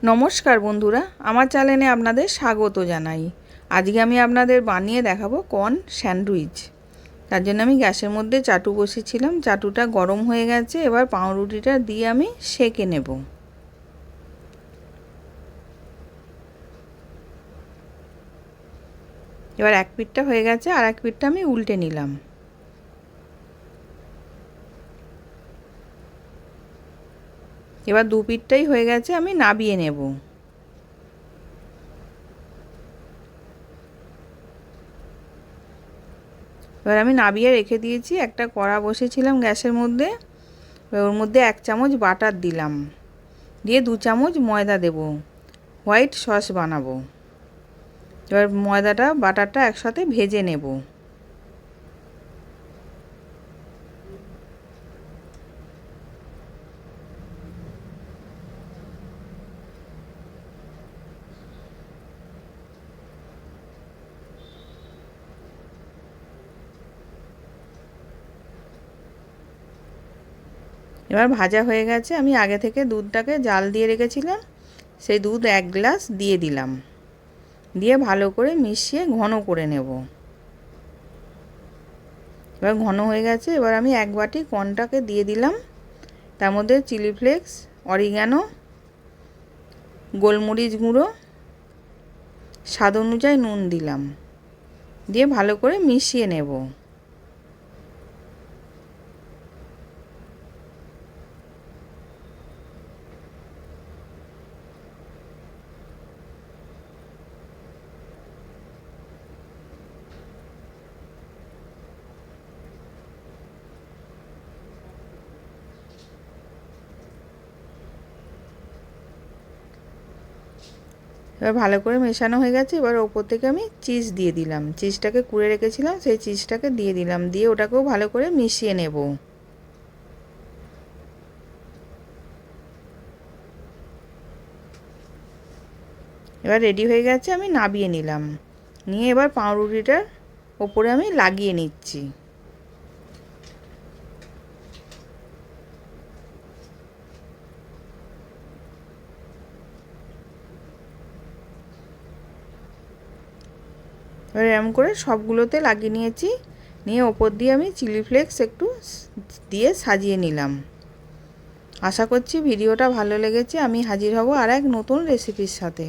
নমস্কার বন্ধুরা, আমার চ্যানেলে আপনাদের স্বাগত জানাই। আজকে আমি আপনাদের বানিয়ে দেখাবো কর্ন স্যান্ডউইচ। তার জন্য আমি গ্যাসের মধ্যে চাটু বসিয়েছিলাম, চাটুটা গরম হয়ে গেছে। এবার পাউরুটিটা দিয়ে আমি সেঁকে নেব। এবার এক পিঠটা হয়ে গেছে, আর এক পিঠটা আমি উল্টে নিলাম। এবার দু পিঠটাই হয়ে গেছে, আমি নাবিয়ে নেব। এবার আমি নাবিয়ে রেখে দিয়েছি। একটা কড়া বসেছিলাম গ্যাসের মধ্যে, ওর মধ্যে 1 চামচ বাটার দিলাম, দিয়ে 2 চামচ ময়দা দেব, হোয়াইট সস বানাবো। এবার ময়দাটা বাটারটা একসাথে ভেজে নেব। এবার ভাজা হয়ে গেছে। আমি আগে থেকে দুধটাকে জাল দিয়ে রেখেছিলাম, সেই দুধ 1 গ্লাস দিয়ে দিলাম, দিয়ে ভালো করে মিশিয়ে ঘন করে নেব। এবার ঘন হয়ে গেছে। এবার আমি 1 বাটি কর্নটাকে দিয়ে দিলাম, তার মধ্যে চিলি ফ্লেক্স, অরিগ্যানো, গোলমরিচ গুঁড়ো, স্বাদ অনুযায়ী নুন দিলাম, দিয়ে ভালো করে মিশিয়ে নেব। এবার ভালো করে মেশানো হয়ে গেছে। এবার ওপর থেকে আমি চিজ দিয়ে দিলাম, চিজটাকে কুড়ে রেখেছিলাম, সেই চিজটাকে দিয়ে দিলাম, দিয়ে ওটাকেও ভালো করে মিশিয়ে নেব। এবার রেডি হয়ে গেছে, আমি নাবিয়ে নিলাম, নিয়ে এবার পাউরুটিটার ওপরে আমি লাগিয়ে নিচ্ছি। এবার এরকম করে সবগুলোতে লাগিয়ে নিয়েছি, নিয়ে ওপর দিয়ে আমি চিলি ফ্লেক্স একটু দিয়ে সাজিয়ে নিলাম। আশা করছি ভিডিওটা ভালো লেগেছে। আমি হাজির হব আর এক নতুন রেসিপির সাথে।